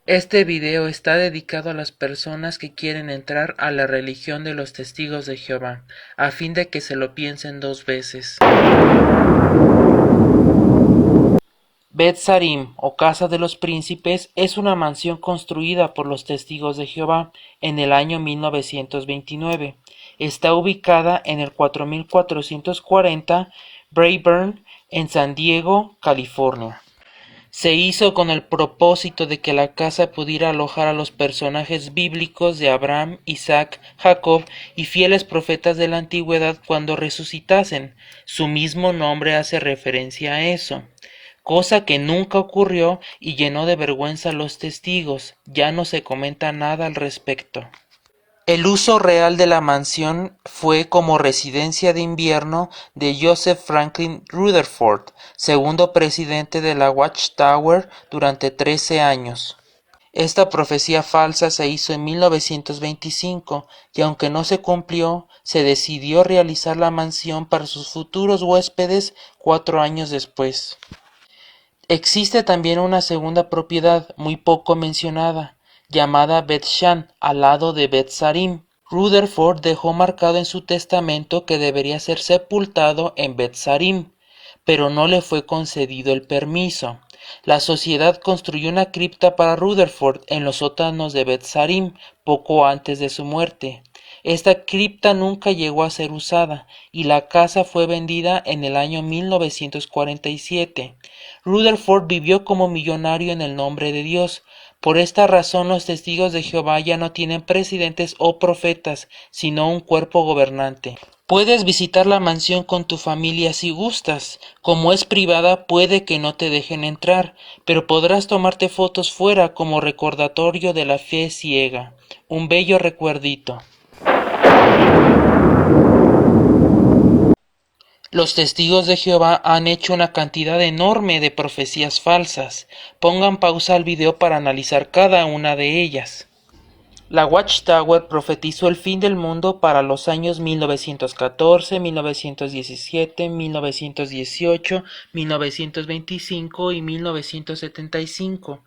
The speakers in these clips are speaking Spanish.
Este video está dedicado a las personas que quieren entrar a la religión de los Testigos de Jehová, a fin de que se lo piensen dos veces. Bet Sarim, o Casa de los Príncipes, es una mansión construida por los Testigos de Jehová en el año 1929. Está ubicada en el 4440 Brayburn, en San Diego, California. Se hizo con el propósito de que la casa pudiera alojar a los personajes bíblicos de Abraham, Isaac, Jacob y fieles profetas de la antigüedad cuando resucitasen. Su mismo nombre hace referencia a eso, cosa que nunca ocurrió y llenó de vergüenza a los testigos. Ya no se comenta nada al respecto. El uso real de la mansión fue como residencia de invierno de Joseph Franklin Rutherford, segundo presidente de la Watchtower durante 13 años. Esta profecía falsa se hizo en 1925 y aunque no se cumplió, se decidió realizar la mansión para sus futuros huéspedes 4 años después. Existe también una segunda propiedad muy poco mencionada, llamada Bet Shan, al lado de Bet Sarim. Rutherford dejó marcado en su testamento que debería ser sepultado en Bet Sarim, pero no le fue concedido el permiso. La sociedad construyó una cripta para Rutherford en los sótanos de Bet Sarim poco antes de su muerte. Esta cripta nunca llegó a ser usada y la casa fue vendida en el año 1947. Rutherford vivió como millonario en el nombre de Dios. Por esta razón los testigos de Jehová ya no tienen presidentes o profetas, sino un cuerpo gobernante. Puedes visitar la mansión con tu familia si gustas. Como es privada, puede que no te dejen entrar, pero podrás tomarte fotos fuera como recordatorio de la fe ciega. Un bello recuerdito. Los testigos de Jehová han hecho una cantidad enorme de profecías falsas. Pongan pausa al video para analizar cada una de ellas. La Watchtower profetizó el fin del mundo para los años 1914, 1917, 1918, 1925 y 1975.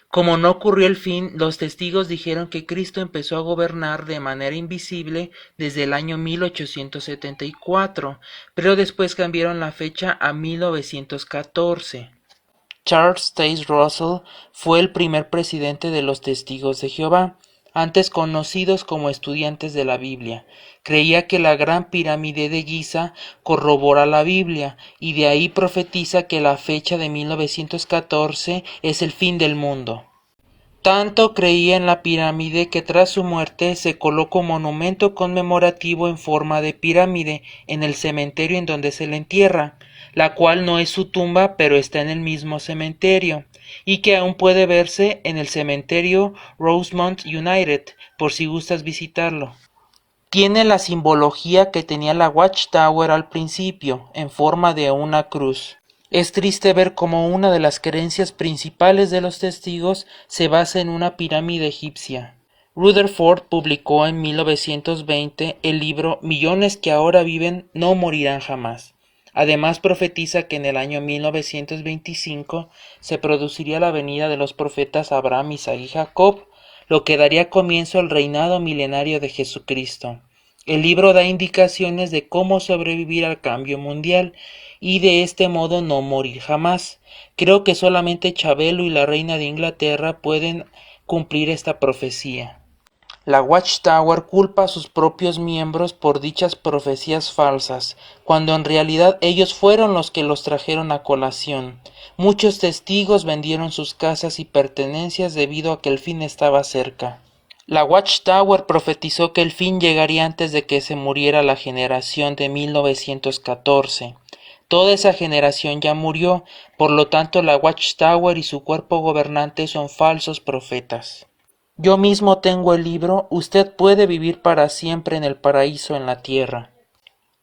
Como no ocurrió el fin, los testigos dijeron que Cristo empezó a gobernar de manera invisible desde el año 1874, pero después cambiaron la fecha a 1914. Charles Taze Russell fue el primer presidente de los Testigos de Jehová, antes conocidos como estudiantes de la Biblia. Creía que la Gran Pirámide de Giza corrobora la Biblia y de ahí profetiza que la fecha de 1914 es el fin del mundo. Tanto creía en la pirámide que tras su muerte se colocó un monumento conmemorativo en forma de pirámide en el cementerio en donde se le entierra, la cual no es su tumba pero está en el mismo cementerio, y que aún puede verse en el cementerio Rosemont United, por si gustas visitarlo. Tiene la simbología que tenía la Watchtower al principio, en forma de una cruz. Es triste ver cómo una de las creencias principales de los testigos se basa en una pirámide egipcia. Rutherford publicó en 1920 el libro Millones que ahora viven no morirán jamás. Además profetiza que en el año 1925 se produciría la venida de los profetas Abraham, Isaac y Jacob, lo que daría comienzo al reinado milenario de Jesucristo. El libro da indicaciones de cómo sobrevivir al cambio mundial y de este modo no morir jamás. Creo que solamente Chabelo y la reina de Inglaterra pueden cumplir esta profecía. La Watchtower culpa a sus propios miembros por dichas profecías falsas, cuando en realidad ellos fueron los que los trajeron a colación. Muchos testigos vendieron sus casas y pertenencias debido a que el fin estaba cerca. La Watchtower profetizó que el fin llegaría antes de que se muriera la generación de 1914. Toda esa generación ya murió, por lo tanto la Watchtower y su cuerpo gobernante son falsos profetas. Yo mismo tengo el libro Usted puede vivir para siempre en el paraíso en la tierra.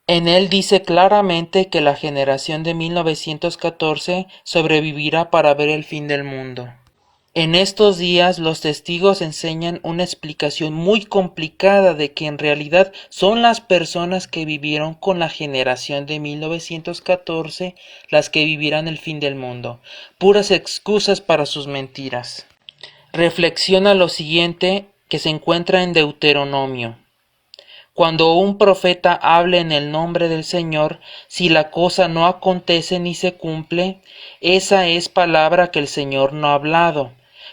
En él dice claramente que la generación de 1914 sobrevivirá para ver el fin del mundo. En estos días los testigos enseñan una explicación muy complicada de que en realidad son las personas que vivieron con la generación de 1914 las que vivirán el fin del mundo. Puras excusas para sus mentiras. Reflexiona lo siguiente que se encuentra en Deuteronomio. Cuando un profeta hable en el nombre del Señor, si la cosa no acontece ni se cumple, esa es palabra que el Señor no ha hablado.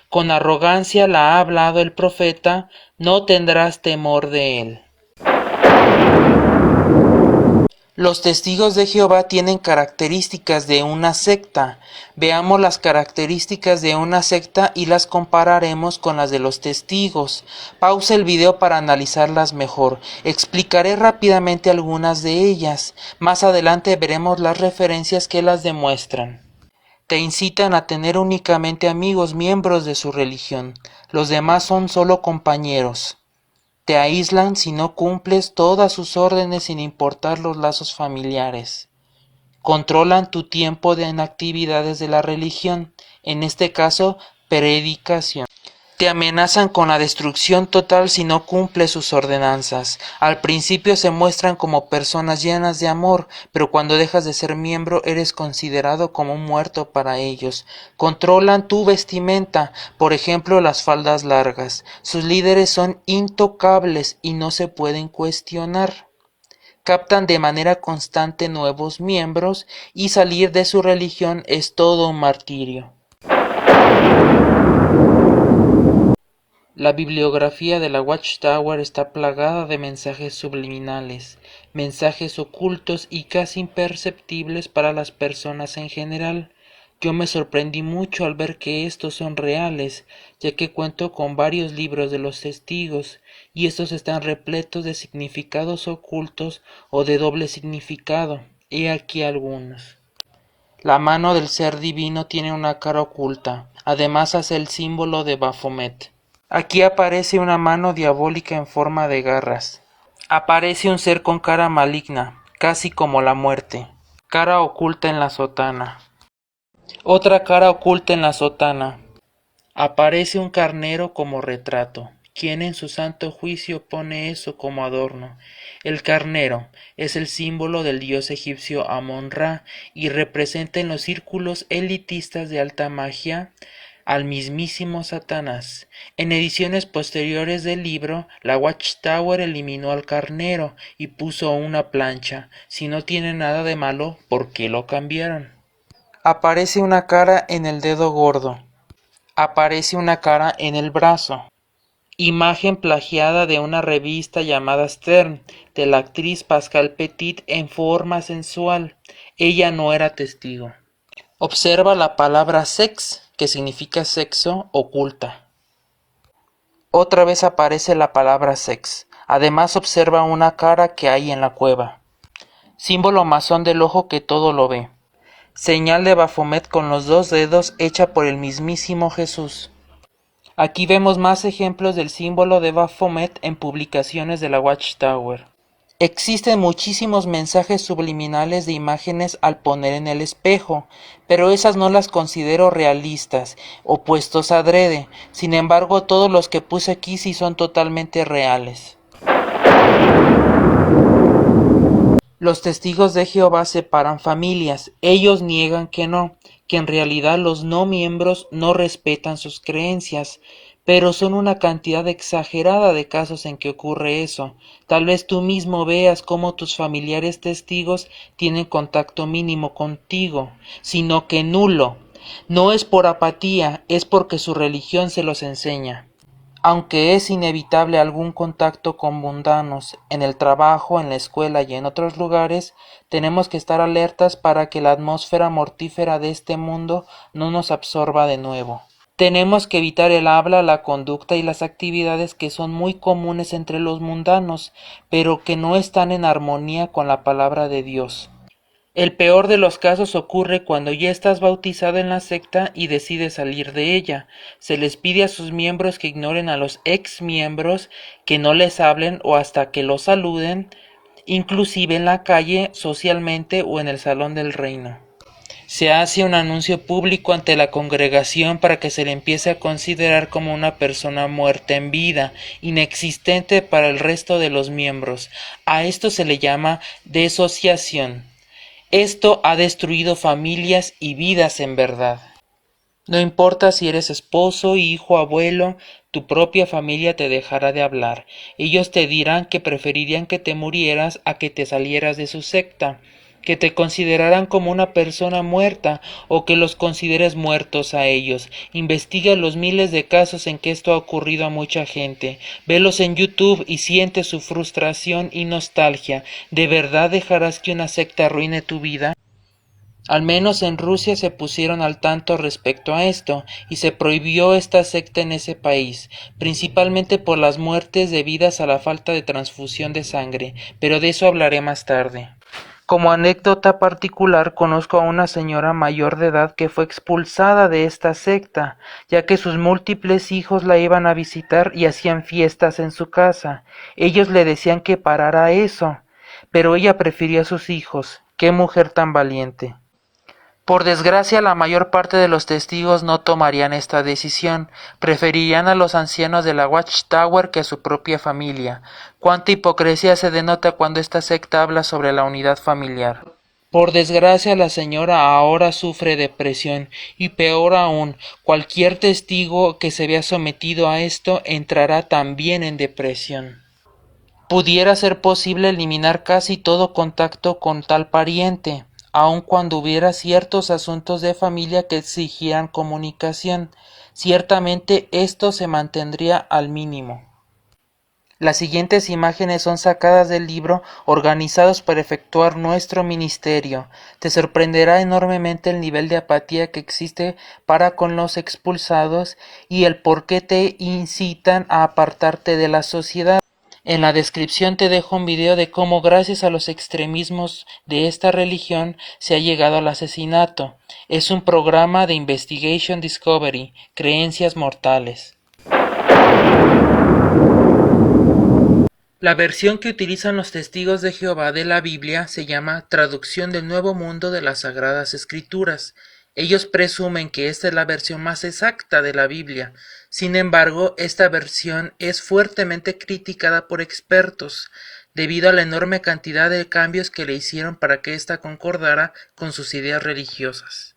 Con arrogancia la ha hablado el profeta, no tendrás temor de él. Los testigos de Jehová tienen características de una secta. Veamos las características de una secta y las compararemos con las de los testigos. Pausa el video para analizarlas mejor. Explicaré rápidamente algunas de ellas. Más adelante veremos las referencias que las demuestran. Te incitan a tener únicamente amigos miembros de su religión. Los demás son solo compañeros. Te aíslan si no cumples todas sus órdenes sin importar los lazos familiares. Controlan tu tiempo en actividades de la religión, en este caso, predicación. Te amenazan con la destrucción total si no cumples sus ordenanzas. Al principio se muestran como personas llenas de amor, pero cuando dejas de ser miembro eres considerado como un muerto para ellos. Controlan tu vestimenta, por ejemplo las faldas largas. Sus líderes son intocables y no se pueden cuestionar. Captan de manera constante nuevos miembros y salir de su religión es todo un martirio. La bibliografía de la Watchtower está plagada de mensajes subliminales, mensajes ocultos y casi imperceptibles para las personas en general. Yo me sorprendí mucho al ver que estos son reales, ya que cuento con varios libros de los testigos, y estos están repletos de significados ocultos o de doble significado. He aquí algunos. La mano del ser divino tiene una cara oculta, además hace el símbolo de Baphomet. Aquí aparece una mano diabólica en forma de garras. Aparece un ser con cara maligna, casi como la muerte. Cara oculta en la sotana. Otra cara oculta en la sotana. Aparece un carnero como retrato. ¿Quién en su santo juicio pone eso como adorno? El carnero es el símbolo del dios egipcio Amon-Ra y representa en los círculos elitistas de alta magia al mismísimo Satanás. En ediciones posteriores del libro, la Watchtower eliminó al carnero y puso una plancha. Si no tiene nada de malo, ¿por qué lo cambiaron? Aparece una cara en el dedo gordo. Aparece una cara en el brazo. Imagen plagiada de una revista llamada Stern, de la actriz Pascal Petit en forma sensual. Ella no era testigo. Observa la palabra sex, que significa sexo, oculta. Otra vez aparece la palabra sex. Además observa una cara que hay en la cueva. Símbolo masón del ojo que todo lo ve. Señal de Baphomet con los dos dedos hecha por el mismísimo Jesús. Aquí vemos más ejemplos del símbolo de Baphomet en publicaciones de la Watchtower. Existen muchísimos mensajes subliminales de imágenes al poner en el espejo, pero esas no las considero realistas o puestos adrede. Sin embargo, todos los que puse aquí sí son totalmente reales. Los testigos de Jehová separan familias. Ellos niegan que en realidad los no miembros no respetan sus creencias, pero son una cantidad exagerada de casos en que ocurre eso. Tal vez tú mismo veas cómo tus familiares testigos tienen contacto mínimo contigo, sino que nulo. No es por apatía, es porque su religión se los enseña. Aunque es inevitable algún contacto con mundanos en el trabajo, en la escuela y en otros lugares, tenemos que estar alertas para que la atmósfera mortífera de este mundo no nos absorba de nuevo. Tenemos que evitar el habla, la conducta y las actividades que son muy comunes entre los mundanos, pero que no están en armonía con la palabra de Dios. El peor de los casos ocurre cuando ya estás bautizado en la secta y decides salir de ella. Se les pide a sus miembros que ignoren a los ex miembros, que no les hablen o hasta que los saluden, inclusive en la calle, socialmente o en el salón del reino. Se hace un anuncio público ante la congregación para que se le empiece a considerar como una persona muerta en vida, inexistente para el resto de los miembros. A esto se le llama desociación. Esto ha destruido familias y vidas en verdad. No importa si eres esposo, hijo, abuelo, tu propia familia te dejará de hablar. Ellos te dirán que preferirían que te murieras a que te salieras de su secta, que te considerarán como una persona muerta o que los consideres muertos a ellos. Investiga los miles de casos en que esto ha ocurrido a mucha gente. Velos en YouTube y siente su frustración y nostalgia. ¿De verdad dejarás que una secta arruine tu vida? Al menos en Rusia se pusieron al tanto respecto a esto, y se prohibió esta secta en ese país, principalmente por las muertes debidas a la falta de transfusión de sangre, pero de eso hablaré más tarde. Como anécdota particular, conozco a una señora mayor de edad que fue expulsada de esta secta, ya que sus múltiples hijos la iban a visitar y hacían fiestas en su casa. Ellos le decían que parara eso, pero ella prefirió a sus hijos. ¡Qué mujer tan valiente! Por desgracia, la mayor parte de los testigos no tomarían esta decisión, preferirían a los ancianos de la Watchtower que a su propia familia. Cuánta hipocresía se denota cuando esta secta habla sobre la unidad familiar. Por desgracia, la señora ahora sufre depresión, y peor aún, cualquier testigo que se vea sometido a esto entrará también en depresión. Pudiera ser posible eliminar casi todo contacto con tal pariente, aun cuando hubiera ciertos asuntos de familia que exigieran comunicación. Ciertamente esto se mantendría al mínimo. Las siguientes imágenes son sacadas del libro Organizados para efectuar nuestro ministerio. Te sorprenderá enormemente el nivel de apatía que existe para con los expulsados y el por qué te incitan a apartarte de la sociedad. En la descripción te dejo un video de cómo gracias a los extremismos de esta religión se ha llegado al asesinato. Es un programa de Investigation Discovery, Creencias Mortales. La versión que utilizan los testigos de Jehová de la Biblia se llama Traducción del Nuevo Mundo de las Sagradas Escrituras. Ellos presumen que esta es la versión más exacta de la Biblia. Sin embargo, esta versión es fuertemente criticada por expertos, debido a la enorme cantidad de cambios que le hicieron para que ésta concordara con sus ideas religiosas.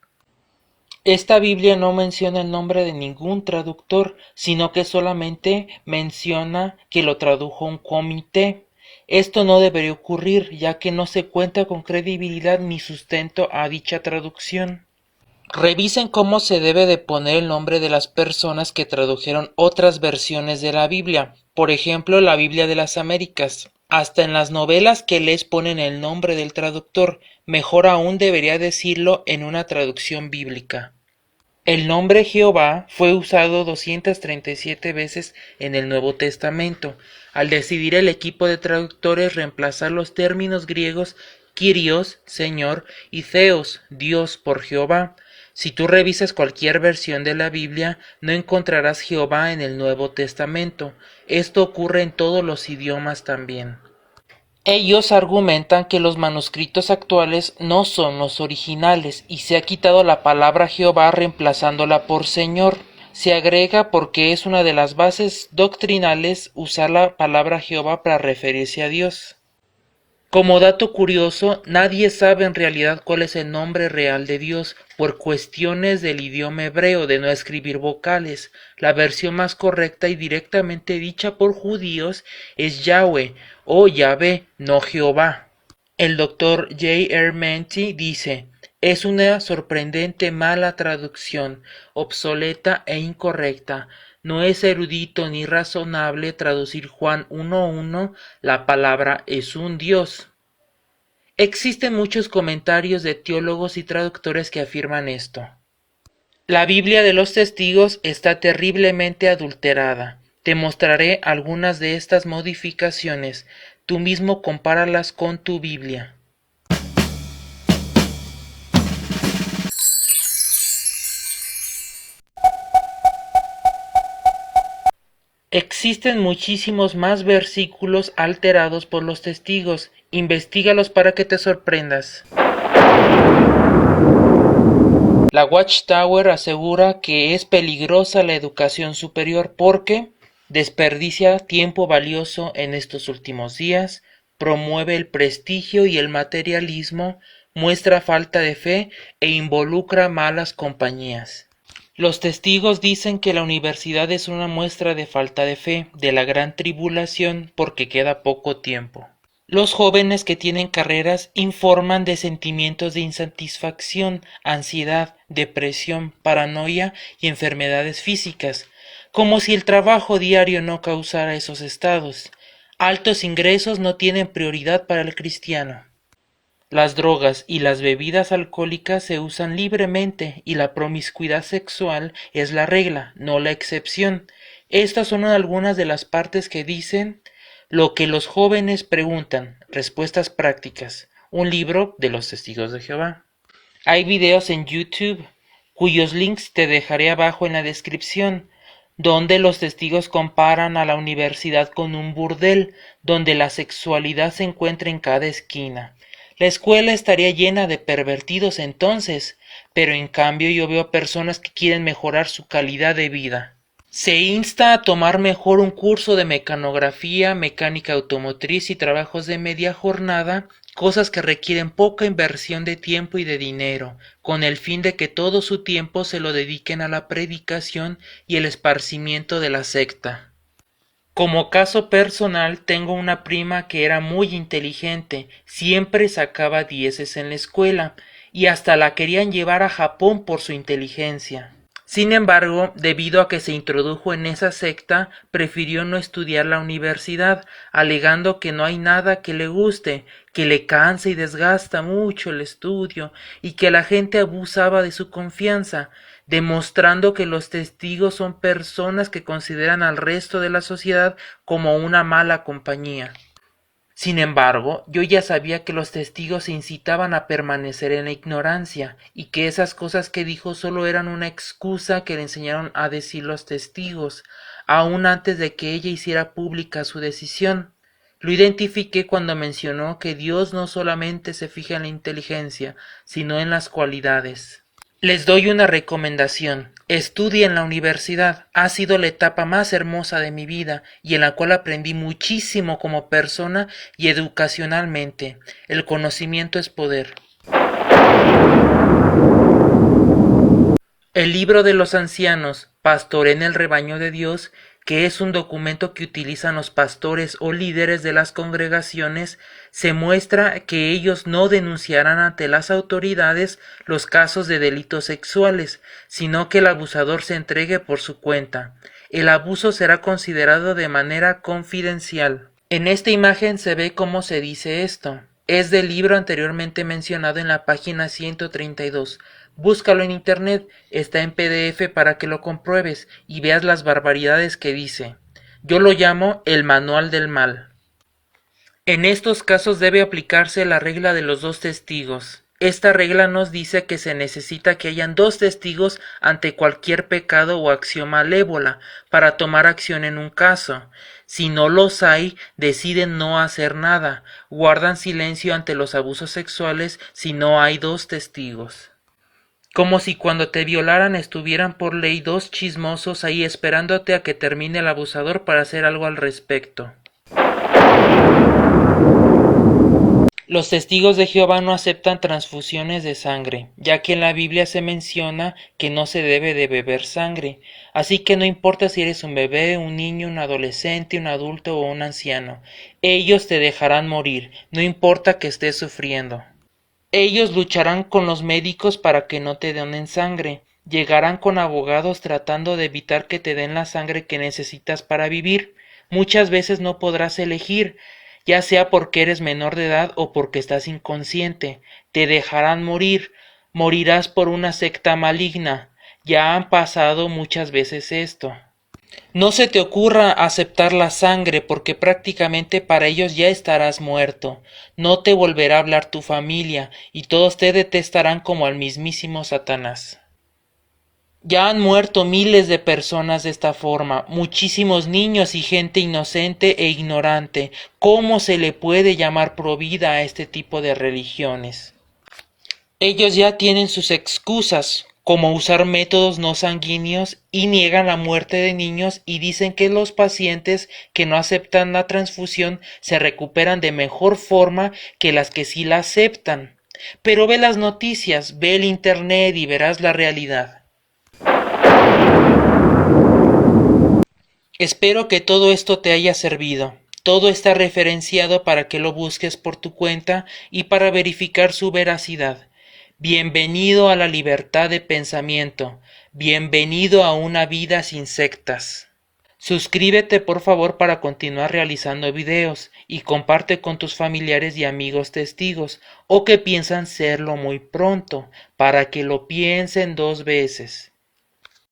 Esta Biblia no menciona el nombre de ningún traductor, sino que solamente menciona que lo tradujo un comité. Esto no debería ocurrir, ya que no se cuenta con credibilidad ni sustento a dicha traducción. Revisen cómo se debe de poner el nombre de las personas que tradujeron otras versiones de la Biblia, por ejemplo la Biblia de las Américas. Hasta en las novelas que les ponen el nombre del traductor, mejor aún debería decirlo en una traducción bíblica. El nombre Jehová fue usado 237 veces en el Nuevo Testamento, al decidir el equipo de traductores reemplazar los términos griegos Kyrios, Señor, y Theos, Dios, por Jehová. Si tú revisas cualquier versión de la Biblia, no encontrarás Jehová en el Nuevo Testamento. Esto ocurre en todos los idiomas también. Ellos argumentan que los manuscritos actuales no son los originales y se ha quitado la palabra Jehová reemplazándola por Señor. Se agrega porque es una de las bases doctrinales usar la palabra Jehová para referirse a Dios. Como dato curioso, nadie sabe en realidad cuál es el nombre real de Dios por cuestiones del idioma hebreo de no escribir vocales. La versión más correcta y directamente dicha por judíos es Yahweh o Yahvé, no Jehová. El Dr. J. R. Menti dice: es una sorprendente mala traducción, obsoleta e incorrecta. No es erudito ni razonable traducir Juan 1:1, la palabra es un Dios. Existen muchos comentarios de teólogos y traductores que afirman esto. La Biblia de los Testigos está terriblemente adulterada. Te mostraré algunas de estas modificaciones. Tú mismo compáralas con tu Biblia. Existen muchísimos más versículos alterados por los testigos. Investígalos para que te sorprendas. La Watchtower asegura que es peligrosa la educación superior porque desperdicia tiempo valioso en estos últimos días, promueve el prestigio y el materialismo, muestra falta de fe e involucra malas compañías. Los testigos dicen que la universidad es una muestra de falta de fe, de la gran tribulación, porque queda poco tiempo. Los jóvenes que tienen carreras informan de sentimientos de insatisfacción, ansiedad, depresión, paranoia y enfermedades físicas, como si el trabajo diario no causara esos estados. Altos ingresos no tienen prioridad para el cristiano. Las drogas y las bebidas alcohólicas se usan libremente y la promiscuidad sexual es la regla, no la excepción. Estas son algunas de las partes que dicen lo que los jóvenes preguntan, respuestas prácticas. Un libro de los Testigos de Jehová. Hay videos en YouTube, cuyos links te dejaré abajo en la descripción, donde los testigos comparan a la universidad con un burdel, donde la sexualidad se encuentra en cada esquina. La escuela estaría llena de pervertidos entonces, pero en cambio yo veo personas que quieren mejorar su calidad de vida. Se insta a tomar mejor un curso de mecanografía, mecánica automotriz y trabajos de media jornada, cosas que requieren poca inversión de tiempo y de dinero, con el fin de que todo su tiempo se lo dediquen a la predicación y el esparcimiento de la secta. Como caso personal, tengo una prima que era muy inteligente, siempre sacaba dieces en la escuela, y hasta la querían llevar a Japón por su inteligencia. Sin embargo, debido a que se introdujo en esa secta, prefirió no estudiar la universidad, alegando que no hay nada que le guste, que le cansa y desgasta mucho el estudio, y que la gente abusaba de su confianza, demostrando que los testigos son personas que consideran al resto de la sociedad como una mala compañía. Sin embargo, yo ya sabía que los testigos se incitaban a permanecer en la ignorancia, y que esas cosas que dijo solo eran una excusa que le enseñaron a decir los testigos, aún antes de que ella hiciera pública su decisión. Lo identifiqué cuando mencionó que Dios no solamente se fija en la inteligencia, sino en las cualidades. Les doy una recomendación. Estudie en la universidad. Ha sido la etapa más hermosa de mi vida y en la cual aprendí muchísimo como persona y educacionalmente. El conocimiento es poder. El libro de los ancianos, Pastoré en el rebaño de Dios, que es un documento que utilizan los pastores o líderes de las congregaciones, se muestra que ellos no denunciarán ante las autoridades los casos de delitos sexuales, sino que el abusador se entregue por su cuenta. El abuso será considerado de manera confidencial. En esta imagen se ve cómo se dice esto. Es del libro anteriormente mencionado en la página 132. Búscalo en internet, está en PDF para que lo compruebes y veas las barbaridades que dice. Yo lo llamo el manual del mal. En estos casos debe aplicarse la regla de los dos testigos. Esta regla nos dice que se necesita que hayan dos testigos ante cualquier pecado o acción malévola para tomar acción en un caso. Si no los hay, deciden no hacer nada, guardan silencio ante los abusos sexuales si no hay dos testigos. Como si cuando te violaran estuvieran por ley dos chismosos ahí esperándote a que termine el abusador para hacer algo al respecto. Los testigos de Jehová no aceptan transfusiones de sangre, ya que en la Biblia se menciona que no se debe de beber sangre, así que no importa si eres un bebé, un niño, un adolescente, un adulto o un anciano, ellos te dejarán morir, no importa que estés sufriendo. Ellos lucharán con los médicos para que no te donen sangre, llegarán con abogados tratando de evitar que te den la sangre que necesitas para vivir. Muchas veces no podrás elegir, ya sea porque eres menor de edad o porque estás inconsciente. Te dejarán morir, morirás por una secta maligna. Ya han pasado muchas veces esto. No se te ocurra aceptar la sangre porque prácticamente para ellos ya estarás muerto. No te volverá a hablar tu familia y todos te detestarán como al mismísimo Satanás. Ya han muerto miles de personas de esta forma, muchísimos niños y gente inocente e ignorante. ¿Cómo se le puede llamar provida a este tipo de religiones? Ellos ya tienen sus excusas, como usar métodos no sanguíneos y niegan la muerte de niños y dicen que los pacientes que no aceptan la transfusión se recuperan de mejor forma que las que sí la aceptan. Pero ve las noticias, ve el internet y verás la realidad. Espero que todo esto te haya servido. Todo está referenciado para que lo busques por tu cuenta y para verificar su veracidad. Bienvenido a la libertad de pensamiento. Bienvenido a una vida sin sectas. Suscríbete por favor para continuar realizando videos y comparte con tus familiares y amigos testigos o que piensan serlo muy pronto para que lo piensen 2 veces.